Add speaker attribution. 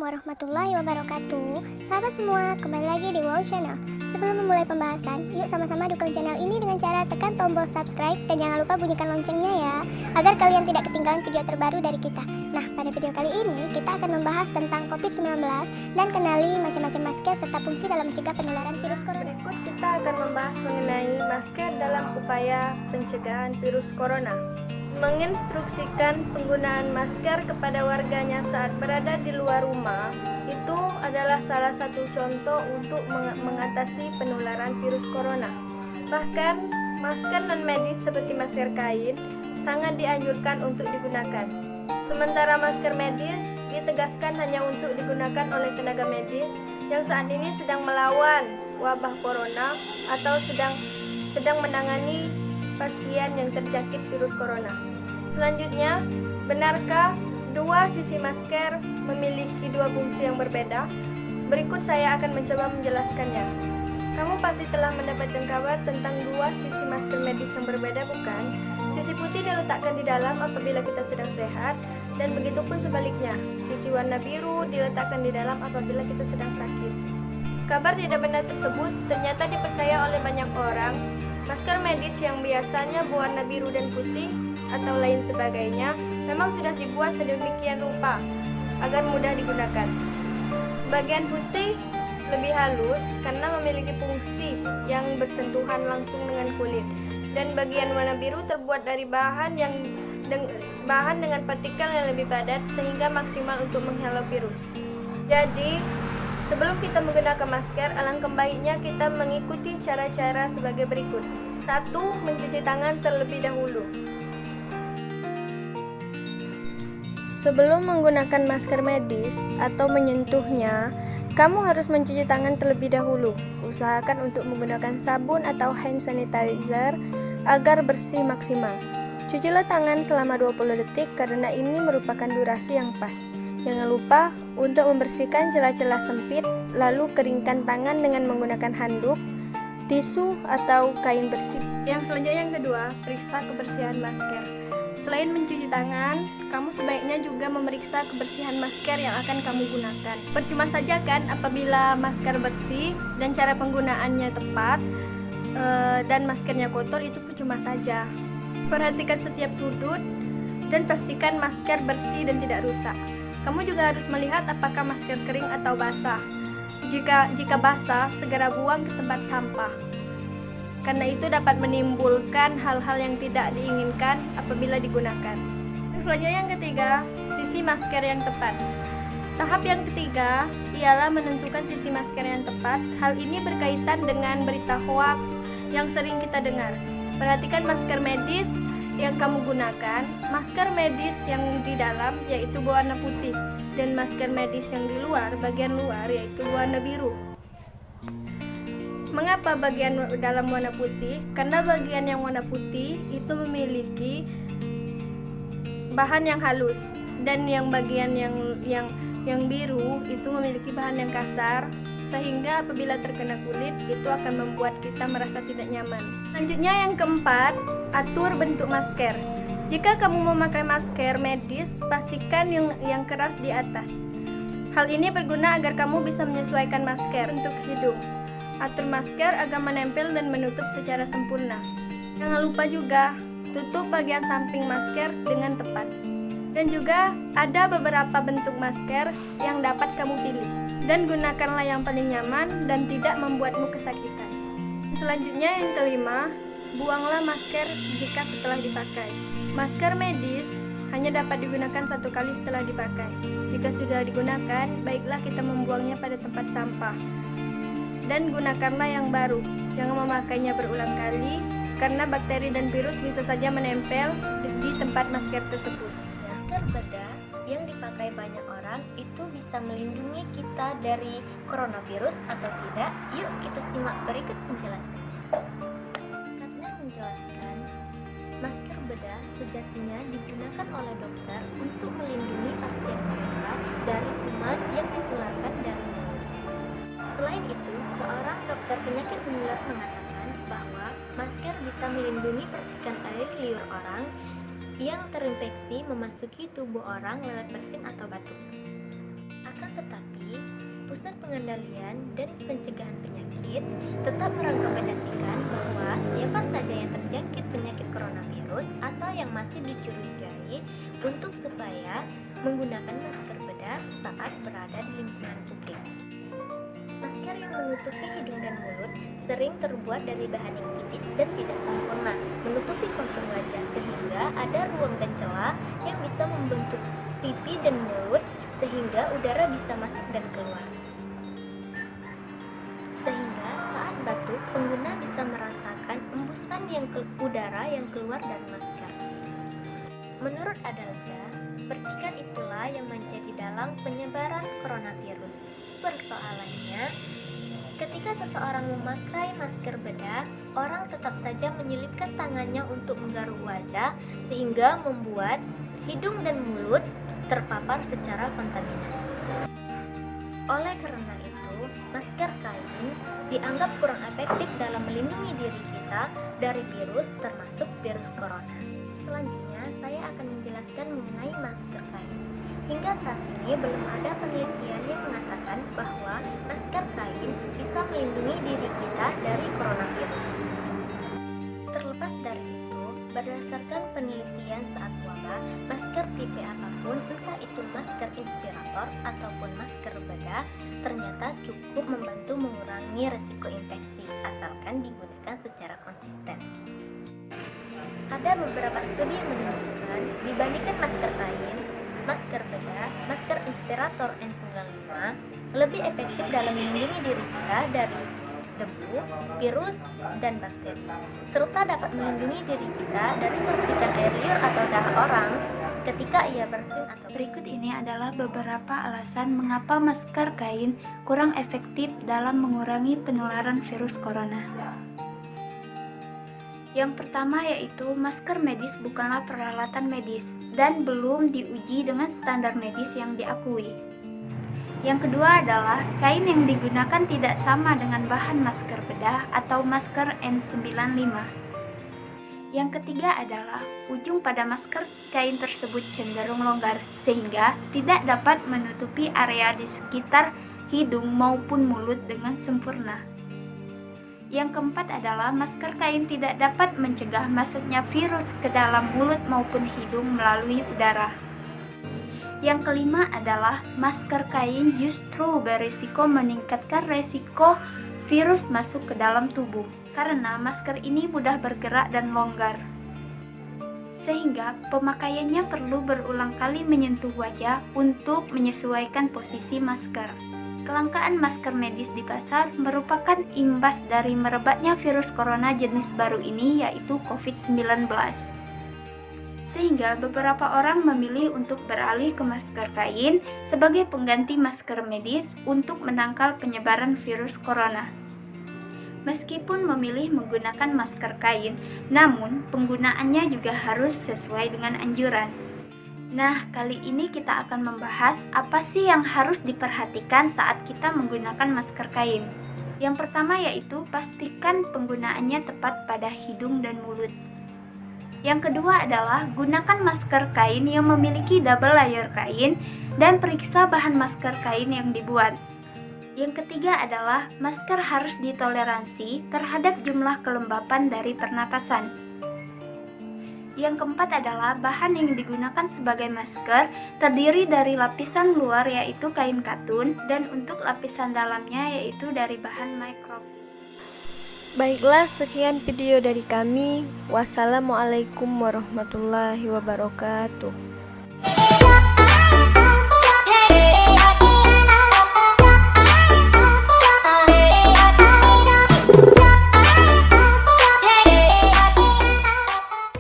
Speaker 1: Warahmatullahi wabarakatuh. Sahabat semua, kembali lagi di Wow Channel. Sebelum memulai pembahasan, yuk sama-sama dukung channel ini dengan cara tekan tombol subscribe dan jangan lupa bunyikan loncengnya ya, agar kalian tidak ketinggalan video terbaru dari kita. Nah, pada video kali ini kita akan membahas tentang COVID-19 dan kenali macam-macam masker serta fungsi dalam mencegah penularan virus corona.
Speaker 2: Berikut kita akan membahas mengenai masker dalam upaya pencegahan virus corona. Menginstruksikan penggunaan masker kepada warganya saat berada di luar rumah itu adalah salah satu contoh untuk mengatasi penularan virus corona. Bahkan masker non-medis seperti masker kain sangat dianjurkan untuk digunakan. Sementara masker medis ditegaskan hanya untuk digunakan oleh tenaga medis yang saat ini sedang melawan wabah corona atau sedang menangani pasien yang terjangkit virus corona. Selanjutnya, benarkah dua sisi masker memiliki dua fungsi yang berbeda? Berikut saya akan mencoba menjelaskannya. Kamu pasti telah mendapatkan kabar tentang dua sisi masker medis yang berbeda, bukan? Sisi putih diletakkan di dalam apabila kita sedang sehat, dan begitupun sebaliknya. Sisi warna biru diletakkan di dalam apabila kita sedang sakit. Kabar tidak benar tersebut ternyata dipercaya oleh banyak orang. Masker medis yang biasanya berwarna biru dan putih atau lain sebagainya memang sudah dibuat sedemikian rupa agar mudah digunakan. Bagian putih lebih halus karena memiliki fungsi yang bersentuhan langsung dengan kulit, dan bagian warna biru terbuat dari bahan dengan partikel yang lebih padat sehingga maksimal untuk menghalau virus. Jadi, sebelum kita menggunakan masker, alangkah baiknya kita mengikuti cara-cara sebagai berikut. 1. Mencuci tangan terlebih dahulu. Sebelum menggunakan masker medis atau menyentuhnya, kamu harus mencuci tangan terlebih dahulu. Usahakan untuk menggunakan sabun atau hand sanitizer agar bersih maksimal. Cucilah tangan selama 20 detik karena ini merupakan durasi yang pas. Jangan lupa untuk membersihkan celah-celah sempit, lalu keringkan tangan dengan menggunakan handuk, tisu, atau kain bersih. Yang selanjutnya yang kedua, periksa kebersihan masker. Selain mencuci tangan, kamu sebaiknya juga memeriksa kebersihan masker yang akan kamu gunakan. Percuma saja kan apabila masker bersih dan cara penggunaannya tepat, dan maskernya kotor, itu percuma saja. Perhatikan setiap sudut dan pastikan masker bersih dan tidak rusak. Kamu juga harus melihat apakah masker kering atau basah. Jika basah, segera buang ke tempat sampah, karena itu dapat menimbulkan hal-hal yang tidak diinginkan apabila digunakan. Selanjutnya yang ketiga, sisi masker yang tepat. Tahap yang ketiga ialah menentukan sisi masker yang tepat. Hal ini berkaitan dengan berita hoaks yang sering kita dengar. Perhatikan masker medis yang kamu gunakan. Masker medis yang di dalam yaitu berwarna putih, dan masker medis yang di luar, bagian luar, yaitu warna biru. Mengapa bagian dalam warna putih? Karena bagian yang warna putih itu memiliki bahan yang halus, dan yang bagian yang biru itu memiliki bahan yang kasar, sehingga apabila terkena kulit itu akan membuat kita merasa tidak nyaman. Selanjutnya yang keempat, atur bentuk masker. Jika kamu memakai masker medis, pastikan yang keras di atas. Hal ini berguna agar kamu bisa menyesuaikan masker untuk hidung. Atur masker agar menempel dan menutup secara sempurna. Jangan lupa juga tutup bagian samping masker dengan tepat. Dan juga ada beberapa bentuk masker yang dapat kamu pilih, dan gunakanlah yang paling nyaman dan tidak membuatmu kesakitan. Selanjutnya yang kelima, buanglah masker jika setelah dipakai. Masker medis hanya dapat digunakan satu kali setelah dipakai. Jika sudah digunakan, baiklah kita membuangnya pada tempat sampah. Dan gunakanlah yang baru. Jangan memakainya berulang kali, karena bakteri dan virus bisa saja menempel di tempat masker tersebut.
Speaker 3: Masker bedah yang dipakai banyak orang itu bisa melindungi kita dari coronavirus atau tidak? Yuk kita simak berikut penjelasannya. Karena menjelaskan, sejatinya digunakan oleh dokter untuk melindungi pasien mereka dari kuman yang ditularkan dari mulut. Selain itu, seorang dokter penyakit menular mengatakan bahwa masker bisa melindungi percikan air liur orang yang terinfeksi memasuki tubuh orang lewat bersin atau batuk. Akan tetapi, Pusat Pengendalian dan Pencegahan Penyakit tetap merekomendasikan bahwa siapa saja yang terjangkit penyakit coronavirus atau yang masih dicurigai untuk supaya menggunakan masker bedah saat berada di lingkungan publik. Masker yang menutupi hidung dan mulut sering terbuat dari bahan yang tipis dan tidak sempurna, menutupi kontur wajah sehingga ada ruang dan celah yang bisa membentuk pipi dan mulut sehingga udara bisa masuk dan keluar. Sehingga saat batuk, pengguna bisa merasakan embusan udara yang keluar dari masker. Menurut Adalja, percikan itulah yang menjadi dalang penyebaran coronavirus. Persoalannya, ketika seseorang memakai masker bedah, orang tetap saja menyelipkan tangannya untuk menggaruk wajah sehingga membuat hidung dan mulut terpapar secara kontaminan. Oleh karena itu, masker kain dianggap kurang efektif dalam melindungi diri kita dari virus termasuk virus corona. Selanjutnya, saya akan menjelaskan mengenai masker kain. Hingga saat ini belum ada penelitian yang mengatakan bahwa masker kain bisa melindungi diri kita dari coronavirus. Terlepas dari itu, berdasarkan penelitian saat wabah, masker tipe apapun, entah itu masker inspirator ataupun masker bedah, ternyata cukup membantu mengurangi risiko infeksi asalkan digunakan secara konsisten. Ada beberapa studi yang menunjukkan dibandingkan masker kain, masker bedah, masker inspirator N95 lebih efektif dalam melindungi diri kita dari debu, virus, dan bakteri, serta dapat melindungi diri kita dari percikan air liur atau dahak orang ketika ia bersin atau
Speaker 4: Berikut ini adalah beberapa alasan mengapa masker kain kurang efektif dalam mengurangi penularan virus corona. Yang pertama yaitu masker medis bukanlah peralatan medis dan belum diuji dengan standar medis yang diakui. Yang kedua adalah kain yang digunakan tidak sama dengan bahan masker bedah atau masker N95. Yang ketiga adalah ujung pada masker kain tersebut cenderung longgar sehingga tidak dapat menutupi area di sekitar hidung maupun mulut dengan sempurna. Yang keempat adalah masker kain tidak dapat mencegah masuknya virus ke dalam mulut maupun hidung melalui udara. Yang kelima adalah masker kain justru berisiko meningkatkan resiko virus masuk ke dalam tubuh karena masker ini mudah bergerak dan longgar. Sehingga pemakaiannya perlu berulang kali menyentuh wajah untuk menyesuaikan posisi masker. Kelangkaan masker medis di pasar merupakan imbas dari merebaknya virus corona jenis baru ini yaitu COVID-19. Sehingga beberapa orang memilih untuk beralih ke masker kain sebagai pengganti masker medis untuk menangkal penyebaran virus corona. Meskipun memilih menggunakan masker kain, namun penggunaannya juga harus sesuai dengan anjuran. Nah, kali ini kita akan membahas apa sih yang harus diperhatikan saat kita menggunakan masker kain. Yang pertama yaitu pastikan penggunaannya tepat pada hidung dan mulut. Yang kedua adalah gunakan masker kain yang memiliki double layer kain dan periksa bahan masker kain yang dibuat. Yang ketiga adalah masker harus ditoleransi terhadap jumlah kelembapan dari pernapasan. Yang keempat adalah bahan yang digunakan sebagai masker terdiri dari lapisan luar yaitu kain katun dan untuk lapisan dalamnya yaitu dari bahan microfiber.
Speaker 2: Baiklah, sekian video dari kami. Wassalamualaikum warahmatullahi wabarakatuh.